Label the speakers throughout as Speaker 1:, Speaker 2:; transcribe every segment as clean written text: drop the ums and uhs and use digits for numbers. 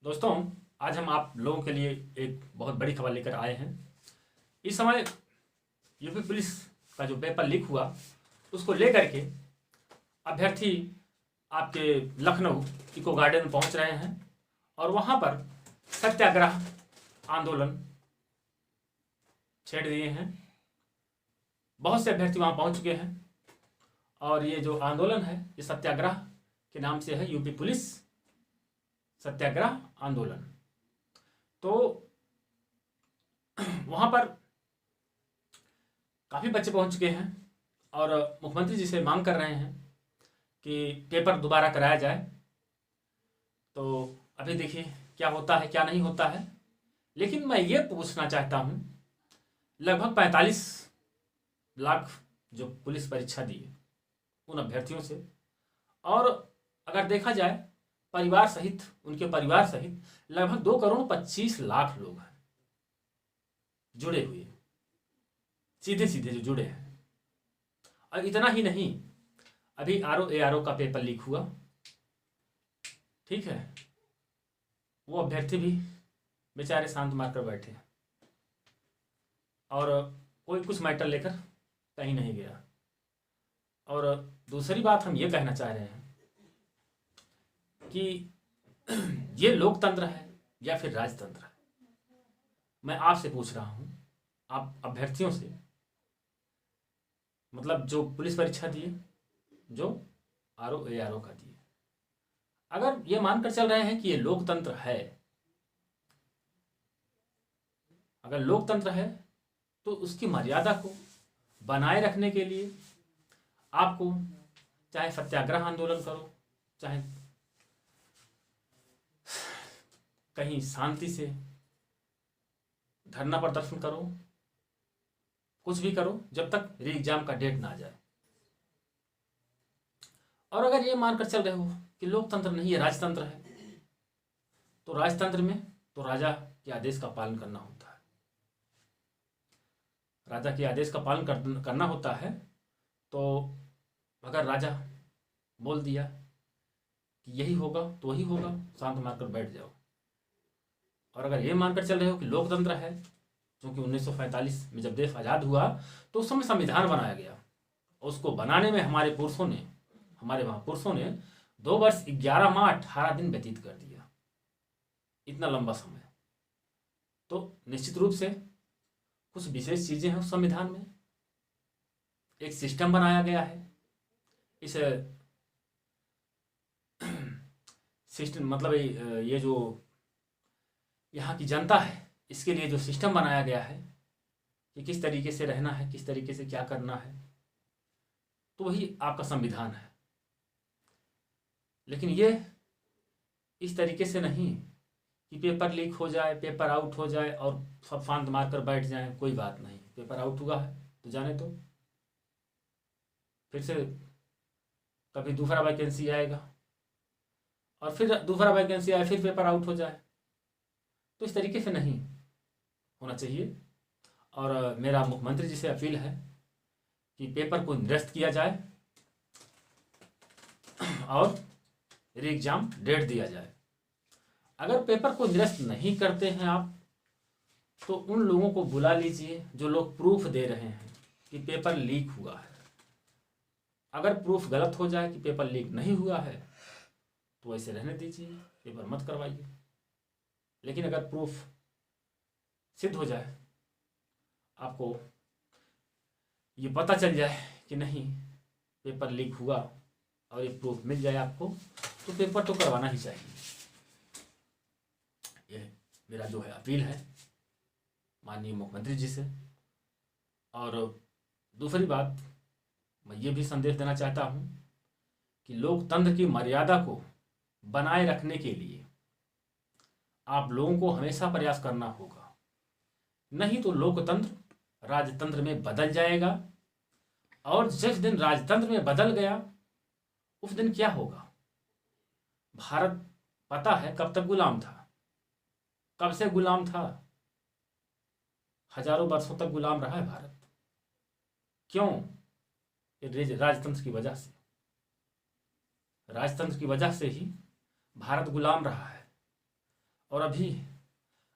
Speaker 1: दोस्तों, आज हम आप लोगों के लिए एक बहुत बड़ी खबर लेकर आए हैं। इस समय यूपी पुलिस का जो पेपर लीक हुआ उसको लेकर के अभ्यर्थी आपके लखनऊ इको गार्डन में पहुंच रहे हैं और वहां पर सत्याग्रह आंदोलन छेड़ दिए हैं। बहुत से अभ्यर्थी वहां पहुंच चुके हैं और ये जो आंदोलन है ये सत्याग्रह के नाम से है, यूपी पुलिस सत्याग्रह आंदोलन। तो वहां पर काफ़ी बच्चे पहुंच चुके हैं और मुख्यमंत्री जी से मांग कर रहे हैं कि पेपर दोबारा कराया जाए। तो अभी देखिए क्या होता है क्या नहीं होता है, लेकिन मैं ये पूछना चाहता हूं, लगभग 45 लाख जो पुलिस परीक्षा दी है उन अभ्यर्थियों से, और अगर देखा जाए परिवार सहित, उनके परिवार सहित लगभग 2,25,00,000 लोग हैं जुड़े हुए, सीधे सीधे जो जुड़े हैं। और इतना ही नहीं, अभी ARO का पेपर लीक हुआ, ठीक है, वो अभ्यर्थी भी बेचारे शांत मारकर बैठे हैं और कोई कुछ मैटर लेकर कहीं नहीं गया। और दूसरी बात हम ये कहना चाह रहे हैं कि ये लोकतंत्र है या फिर राजतंत्र है। मैं आपसे पूछ रहा हूं, आप अभ्यर्थियों से, मतलब जो पुलिस परीक्षा दिए, जो ARO का दिए, अगर ये मानकर चल रहे हैं कि ये लोकतंत्र है, अगर लोकतंत्र है तो उसकी मर्यादा को बनाए रखने के लिए आपको चाहे सत्याग्रह आंदोलन करो, चाहे कहीं शांति से धरना प्रदर्शन करो, कुछ भी करो, जब तक री एग्जाम का डेट ना आ जाए। और अगर ये मानकर चल रहे हो कि लोकतंत्र नहीं है, राजतंत्र है, तो राजतंत्र में तो राजा के आदेश का पालन करना होता है। राजा के आदेश का पालन करना होता है। तो अगर राजा बोल दिया कि यही होगा तो वही होगा, शांत मारकर बैठ जाओ। और अगर ये मानकर चल रहे हो कि लोकतंत्र है, क्योंकि 1945 में जब देश आज़ाद हुआ तो उस समय संविधान बनाया गया, उसको बनाने में हमारे महापुरुषों ने 2 वर्ष 11 माह 18 दिन व्यतीत कर दिया, इतना लंबा समय। तो निश्चित रूप से कुछ विशेष चीज़ें हैं उस संविधान में, एक सिस्टम बनाया गया है। इस सिस्टम मतलब ये जो यहाँ की जनता है, इसके लिए जो सिस्टम बनाया गया है कि किस तरीके से रहना है, किस तरीके से क्या करना है, तो वही आपका संविधान है। लेकिन ये इस तरीके से नहीं कि पेपर लीक हो जाए, पेपर आउट हो जाए और सब शांत मारकर बैठ जाएं, कोई बात नहीं, पेपर आउट हुआ है तो जाने दो, फिर से कभी दूसरा वैकेंसी आएगा और फिर दूसरा वैकेंसी आए, फिर पेपर आउट हो जाए। तो इस तरीके से नहीं होना चाहिए। और मेरा मुख्यमंत्री जी से अपील है कि पेपर को निरस्त किया जाए और री एग्जाम डेट दिया जाए। अगर पेपर को निरस्त नहीं करते हैं आप, तो उन लोगों को बुला लीजिए जो लोग प्रूफ दे रहे हैं कि पेपर लीक हुआ है। अगर प्रूफ गलत हो जाए कि पेपर लीक नहीं हुआ है तो ऐसे रहने दीजिए, पेपर मत करवाइए। लेकिन अगर प्रूफ सिद्ध हो जाए, आपको ये पता चल जाए कि नहीं पेपर लीक हुआ और ये प्रूफ मिल जाए आपको, तो पेपर तो करवाना ही चाहिए। ये मेरा जो है अपील है माननीय मुख्यमंत्री जी से। और दूसरी बात, मैं ये भी संदेश देना चाहता हूँ कि लोकतंत्र की मर्यादा को बनाए रखने के लिए आप लोगों को हमेशा प्रयास करना होगा, नहीं तो लोकतंत्र राजतंत्र में बदल जाएगा। और जिस दिन राजतंत्र में बदल गया उस दिन क्या होगा? भारत पता है कब तक गुलाम था, कब से गुलाम था? हजारों वर्षों तक गुलाम रहा है भारत। क्यों? राजतंत्र की वजह से, राजतंत्र की वजह से ही भारत गुलाम रहा है। और अभी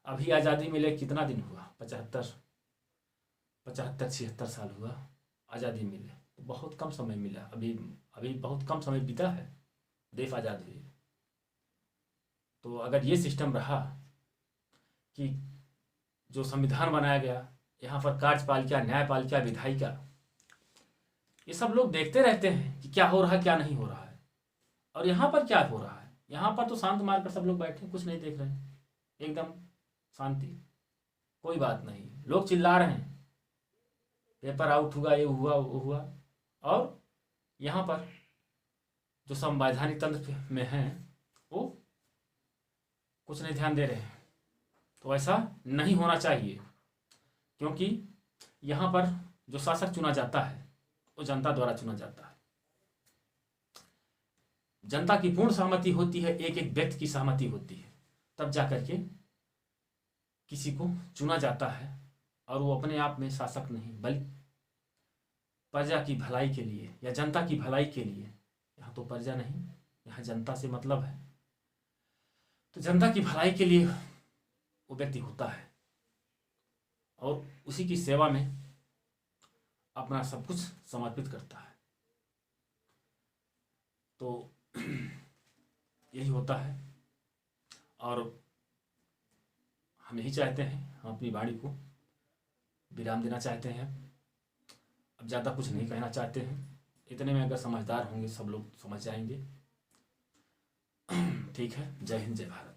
Speaker 1: अभी आज़ादी मिले कितना दिन हुआ? 75 76 साल हुआ आज़ादी मिले, तो बहुत कम समय मिला। अभी अभी बहुत कम समय बीता है देश आज़ाद हुए। तो अगर ये सिस्टम रहा कि जो संविधान बनाया गया, यहाँ पर कार्यपालिका, न्यायपालिका, विधायिका, ये सब लोग देखते रहते हैं कि क्या हो रहा है क्या नहीं हो रहा है। और यहाँ पर क्या हो रहा है? यहाँ पर तो शांत मार कर सब लोग बैठे हैं, कुछ नहीं देख रहे हैं, एकदम शांति, कोई बात नहीं। लोग चिल्ला रहे हैं पेपर आउट हुआ, ये हुआ वो हुआ, और यहाँ पर जो संवैधानिक तंत्र में हैं वो कुछ नहीं ध्यान दे रहे हैं। तो ऐसा नहीं होना चाहिए, क्योंकि यहाँ पर जो शासक चुना जाता है वो जनता द्वारा चुना जाता है। जनता की पूर्ण सहमति होती है, एक एक व्यक्ति की सहमति होती है, तब जाकर के किसी को चुना जाता है। और वो अपने आप में शासक नहीं, बल्कि प्रजा की भलाई के लिए या जनता की भलाई के लिए, यहाँ तो प्रजा नहीं, यहाँ जनता से मतलब है, तो जनता की भलाई के लिए वो व्यक्ति होता है और उसी की सेवा में अपना सब कुछ समर्पित करता है। तो यही होता है, और हम यही चाहते हैं, हम अपनी वाणी को विराम देना चाहते हैं। अब ज़्यादा कुछ नहीं कहना चाहते हैं, इतने में अगर समझदार होंगे सब लोग समझ जाएंगे। ठीक है, जय हिंद, जय भारत।